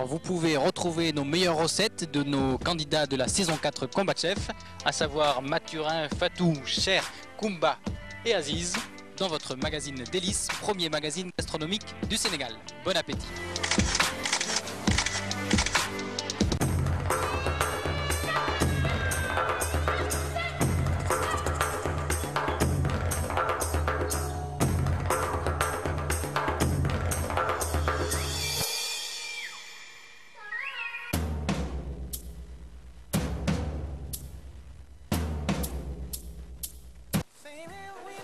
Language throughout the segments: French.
vous pouvez retrouver nos meilleures recettes de nos candidats de la saison 4 Combat Chef, à savoir Mathurin, Fatou, Cher, Koumba et Aziz, dans votre magazine Délices, premier magazine gastronomique du Sénégal. Bon appétit!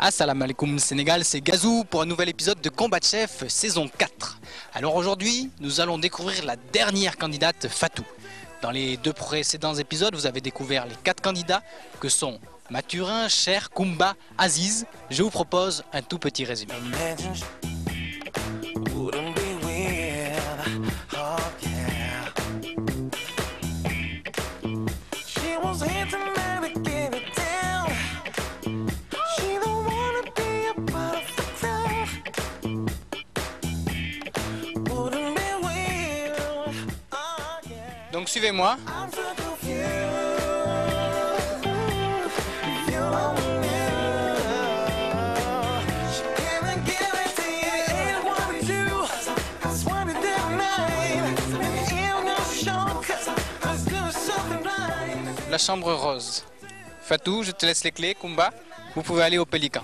Assalamu alaikum Sénégal, c'est Gazou pour un nouvel épisode de Combat Chef saison 4. Alors aujourd'hui, nous allons découvrir la dernière candidate, Fatou. Dans les deux précédents épisodes, vous avez découvert les 4 candidats que sont Mathurin, Cher, Koumba, Aziz. Je vous propose un tout petit résumé. Donc suivez-moi. La chambre rose. Fatou, je te laisse les clés. Koumba, vous pouvez aller au Pélican.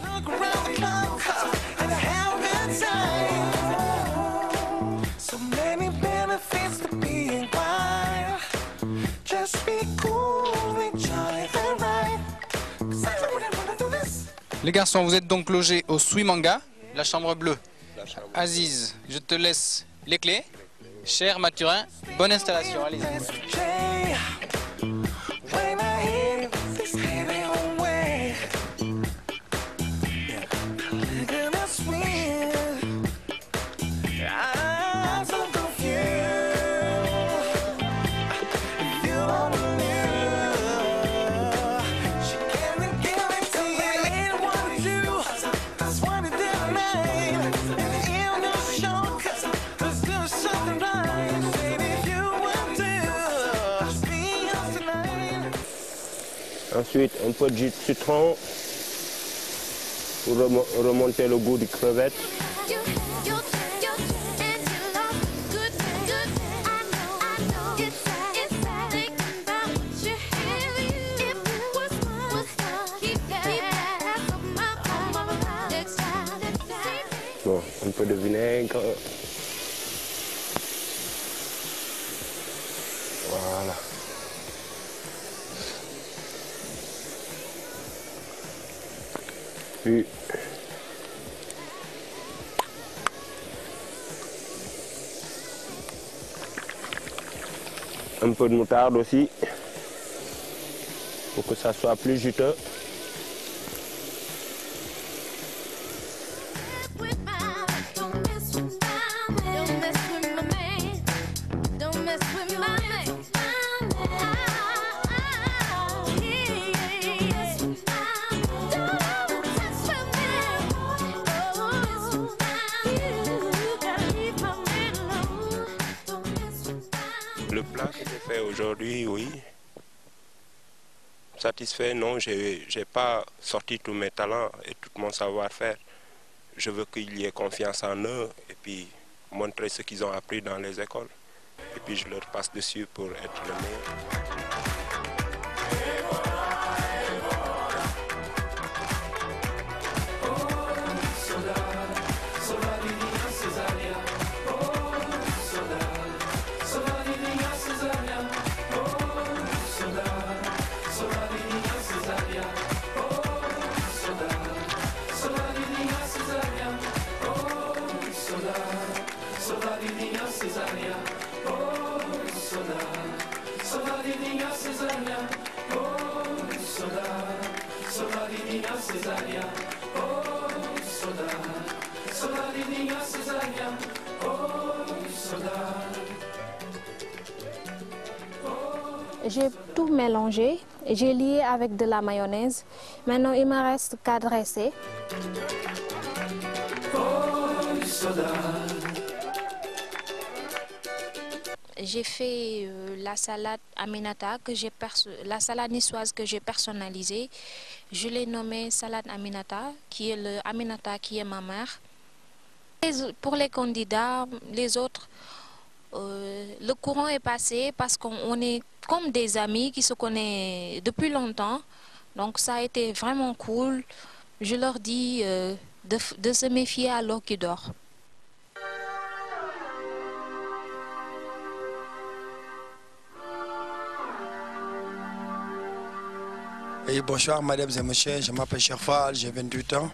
Les garçons, vous êtes donc logés au Suimanga, la chambre bleue. Aziz, je te laisse les clés. Cher Mathurin, bonne installation, allez-y. Ensuite, un peu de jus de citron pour remonter le goût des crevettes. Bon, un peu de vinaigre. Voilà. Puis un peu de moutarde aussi pour que ça soit plus juteux. Le plat que j'ai fait aujourd'hui, oui. Satisfait, non, j'ai pas sorti tous mes talents et tout mon savoir-faire. Je veux qu'il y ait confiance en eux et puis montrer ce qu'ils ont appris dans les écoles. Et puis je leur passe dessus pour être le meilleur. J'ai tout mélangé, j'ai lié avec de la mayonnaise. Maintenant, il me reste qu'à dresser. j'ai fait la salade Aminata, la salade niçoise que j'ai personnalisée. Je l'ai nommée salade Aminata, qui est le Aminata qui est ma mère. Pour les candidats, les autres, le courant est passé parce qu'on est comme des amis qui se connaissent depuis longtemps. Donc ça a été vraiment cool. Je leur dis de se méfier à l'eau qui dort. Et bonsoir mesdames et messieurs, je m'appelle Cherfal, j'ai 28 ans.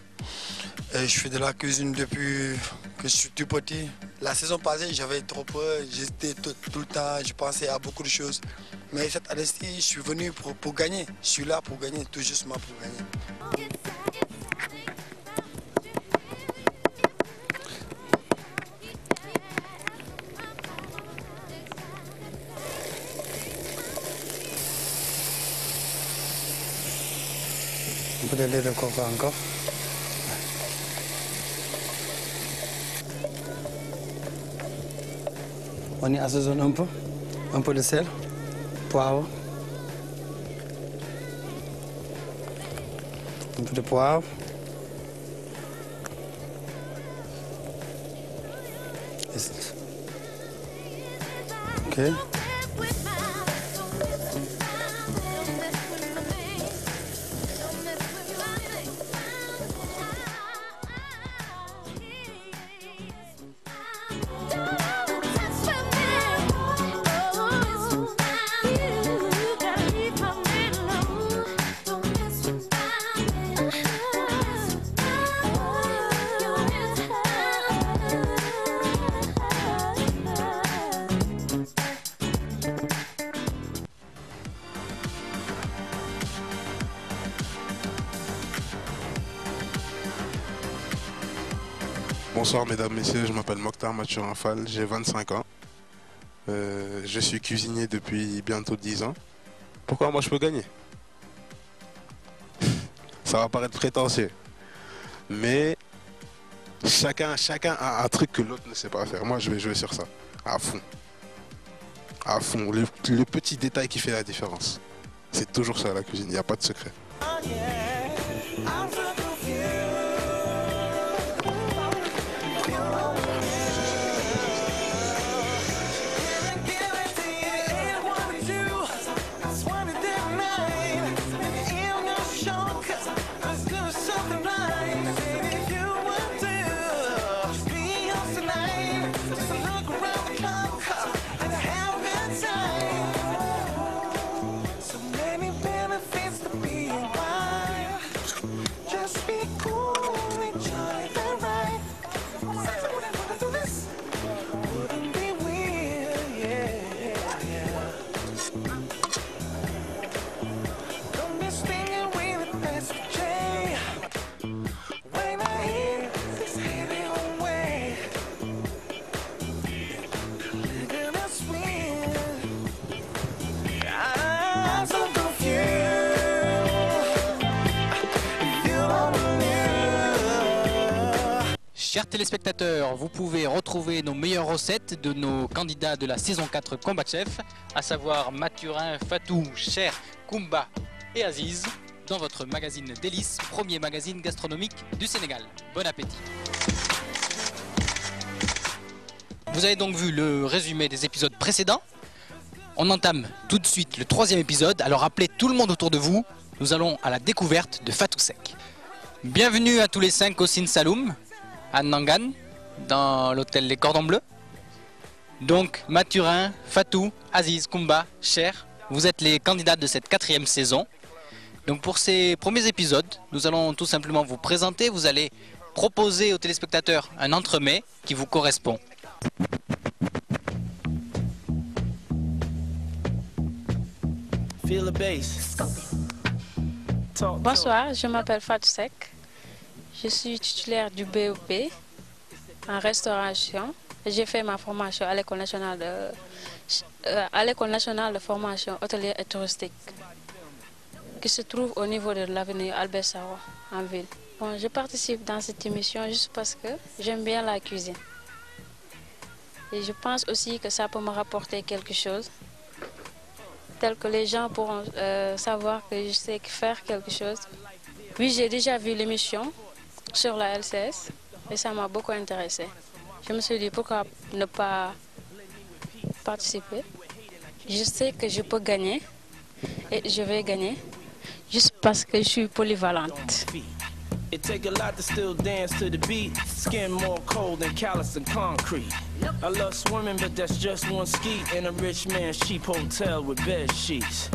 Et je fais de la cuisine depuis que je suis tout petit. La saison passée, j'avais trop peur, j'étais tout le temps, je pensais à beaucoup de choses. Mais cette année-ci, je suis venu pour gagner. Je suis là pour gagner, tout justement pour gagner. Un peu de lait de coco encore. On y assaisonne un peu de sel, poivre, un peu de poivre. Ok. Bonsoir mesdames, messieurs, je m'appelle Mokhtar Mathurin Fall, j'ai 25 ans. Je suis cuisinier depuis bientôt 10 ans. Pourquoi moi je peux gagner? Ça va paraître prétentieux. Mais chacun a un truc que l'autre ne sait pas faire. Moi je vais jouer sur ça, à fond. À fond, le petit détail qui fait la différence. C'est toujours ça la cuisine, il n'y a pas de secret. Chers téléspectateurs, vous pouvez retrouver nos meilleures recettes de nos candidats de la saison 4 Combat Chef, à savoir Mathurin, Fatou, Cher, Koumba et Aziz, dans votre magazine Délices, premier magazine gastronomique du Sénégal. Bon appétit. Vous avez donc vu le résumé des épisodes précédents. On entame tout de suite le 3e épisode, alors appelez tout le monde autour de vous. Nous allons à la découverte de Fatou Sek. Bienvenue à tous les 5 au Sin Saloum, à Nangan, dans l'hôtel Les Cordons Bleus. Donc Mathurin, Fatou, Aziz, Koumba, Cher, vous êtes les candidats de cette 4e saison. Donc pour ces premiers épisodes, nous allons tout simplement vous présenter. Vous allez proposer aux téléspectateurs un entremets qui vous correspond. Bonsoir, je m'appelle Fatou Sek. Je suis titulaire du BEP en restauration. J'ai fait ma formation à l'École nationale de formation hôtelière et touristique qui se trouve au niveau de l'avenue Albert Sarraut en ville. Bon, je participe dans cette émission juste parce que j'aime bien la cuisine. Et je pense aussi que ça peut me rapporter quelque chose, tel que les gens pourront savoir que je sais faire quelque chose. Oui, j'ai déjà vu l'émission sur la LCS et ça m'a beaucoup intéressée. Je me suis dit pourquoi ne pas participer. Je sais que je peux gagner et je vais gagner juste parce que je suis polyvalente. It take a lot to still dance to the beat. Skin more cold than callous than concrete. I love swimming, but that's just one ski in a rich man's cheap hotel with bed sheets.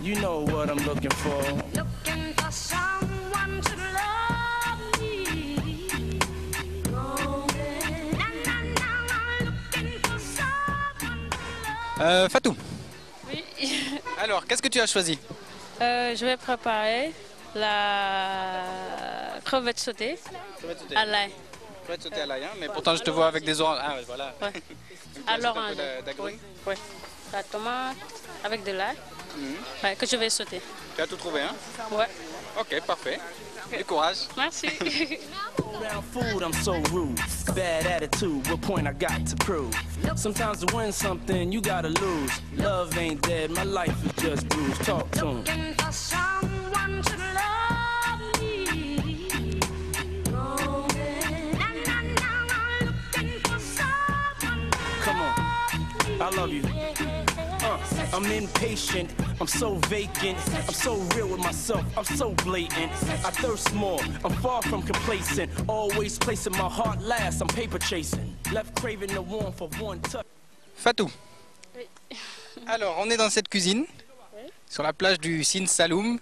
You know what I'm looking for. Looking for someone to love me. Fatou, Oui. alors qu'est-ce que tu as choisi? Je vais préparer la crevette sautée à l'ail. Crevette sautée à l'ail, hein, mais pourtant je te vois avec des oranges. Ah ouais, voilà. Ouais. Donc, À tu ajoutes un l'orange. peu d'agrumes. Oui. La tomate avec de l'ail ouais, que je vais sauter. Tu as tout trouvé, hein? Ouais. Ok, parfait. Du courage. Merci. Around food, I'm so rude. Bad attitude, what point I got to prove? Sometimes to win something, you gotta lose. Love ain't dead, my life is just bruised. Talk to 'em. Looking for someone to love me. Looking for someone to Come on, I love you. I'm impatient, I'm so vacant, I'm so real with myself, I'm so blatant. I thirst more, I'm far from complacent. Always placing my heart last, I'm paper chasing. Left craving the warmth of one touch. Fatou. Oui. Alors, on est dans cette cuisine, Oui. sur la plage du Sine Saloum.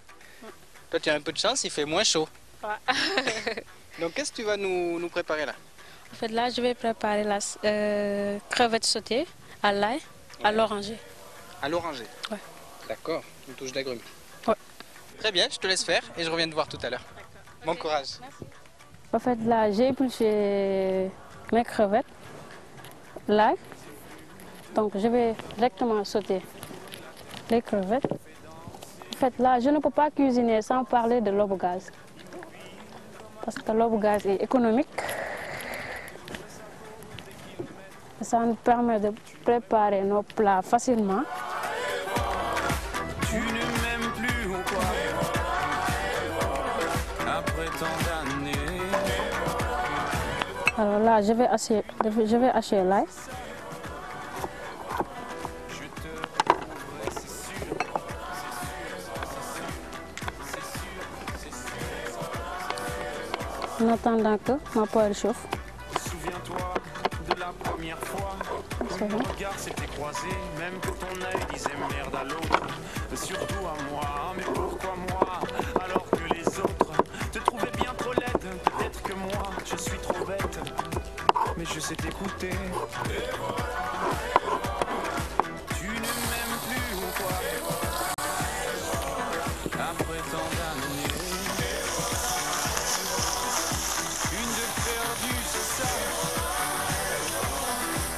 Toi, tu as un peu de chance, il fait moins chaud. Ouais. Donc, qu'est-ce que tu vas nous préparer là? En fait, là, je vais préparer la crevette sautée à l'ail, à l'oranger. À l'oranger. Ouais. D'accord, une touche d'agrumes. Ouais. Très bien, je te laisse faire et je reviens te voir tout à l'heure. Bon courage. En fait, là, j'ai épluché mes crevettes, l'ail. Donc, je vais directement sauter les crevettes. En fait, là, je ne peux pas cuisiner sans parler de l'aube gaz. Parce que l'aube gaz est économique. Ça nous permet de préparer nos plats facilement. Tu ne m'aimes plus ou quoi? Après tant d'années. Alors là, je vais hacher l'ail. En attendant que ma poêle chauffe. Souviens-toi de la première fois où nos regards s'étaient croisés, même que ton œil disait merde à l'autre, surtout à moi. Mais pourquoi moi, alors que les autres te trouvaient bien trop laide? Peut-être que moi, je suis trop bête, mais je sais t'écouter. Tu ne m'aimes plus ou quoi? Après tant d'années. Une de perdue, c'est ça.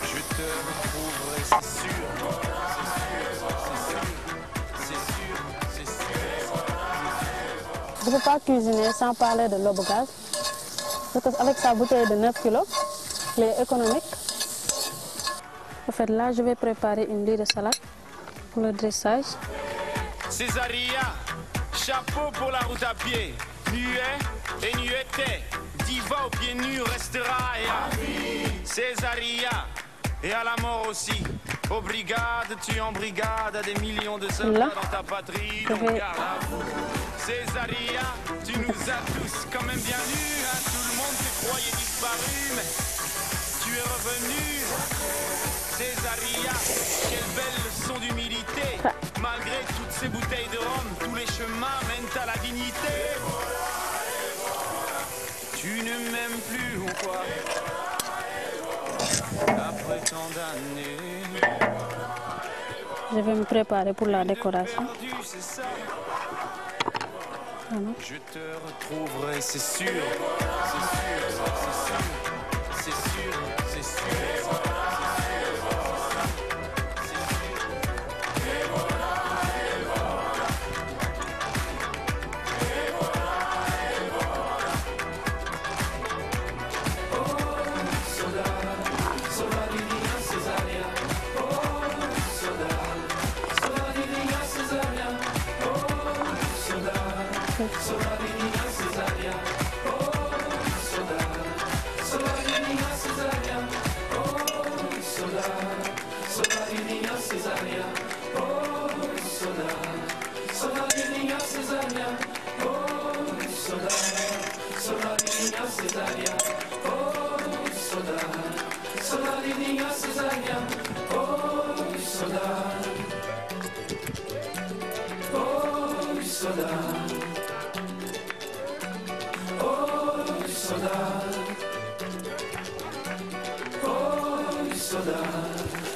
Je te retrouverai, c'est sûr. C'est sûr. Je ne peux pas cuisiner sans parler de l'aube gaz. Parce qu'avec sa bouteille de 9 kg, elle est économique. En fait, là, je vais préparer une lit de salade pour le dressage. Césaria, chapeau pour la route à pied. Nuet et nueté, diva aux pieds nus restera. Césaria, et à la mort aussi. Aux brigades, tu en brigade, à des millions de soldats dans ta patrie. Donc garde à vous. Césaria, tu nous as tous quand même bien nus. Hein. Tout le monde te croyait disparu, mais tu es revenu. Césaria, quelle belle leçon d'humilité. Malgré toutes ces bouteilles de rhum, tous les chemins mènent à la dignité. Tu ne m'aimes plus ou quoi? Après tant d'années. Je vais me préparer pour la décoration. C'est ça. Voilà. Je te retrouverai, c'est sûr. C'est sûr, c'est sûr. C'est sûr, c'est sûr.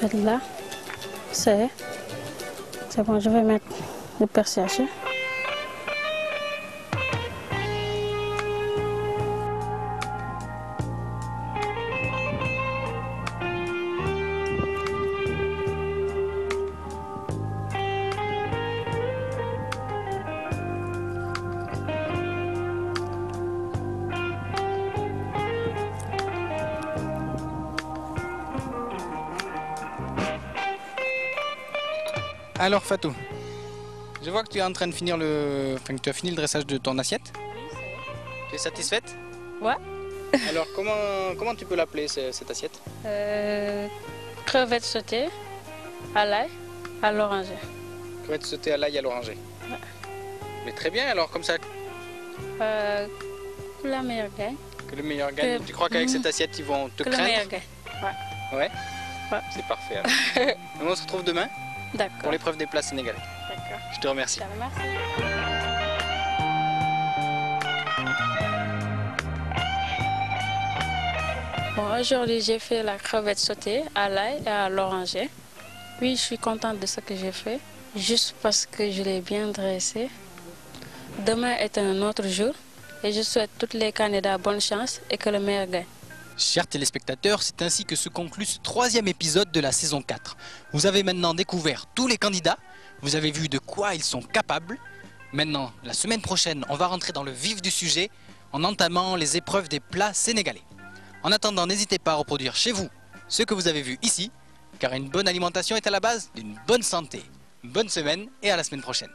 En fait, là, c'est bon, je vais mettre le persil haché. Alors Fatou, je vois que tu es en train de finir que tu as fini le dressage de ton assiette. Tu es satisfaite? Ouais. Alors comment tu peux l'appeler cette assiette? Crevettes sautées à l'ail, à l'oranger. Crevettes sautées à l'ail à l'oranger. Ouais. Mais très bien, alors comme ça Que la meilleure gagne. que le meilleur gagne. Tu crois qu'avec cette assiette ils vont te Que le meilleur craindre? gagne. Ouais. Ouais. Ouais. C'est parfait alors. On se retrouve demain pour D'accord. l'épreuve des plats sénégalais. D'accord. Je te remercie. Je te remercie. Bon, aujourd'hui, j'ai fait la crevette sautée à l'ail et à l'oranger. Oui, je suis contente de ce que j'ai fait, juste parce que je l'ai bien dressé. Demain est un autre jour et je souhaite tous les candidats bonne chance et que le meilleur gagne. Chers téléspectateurs, c'est ainsi que se conclut ce 3e épisode de la saison 4. Vous avez maintenant découvert tous les candidats, vous avez vu de quoi ils sont capables. Maintenant, la semaine prochaine, on va rentrer dans le vif du sujet en entamant les épreuves des plats sénégalais. En attendant, n'hésitez pas à reproduire chez vous ce que vous avez vu ici, car une bonne alimentation est à la base d'une bonne santé. Bonne semaine et à la semaine prochaine.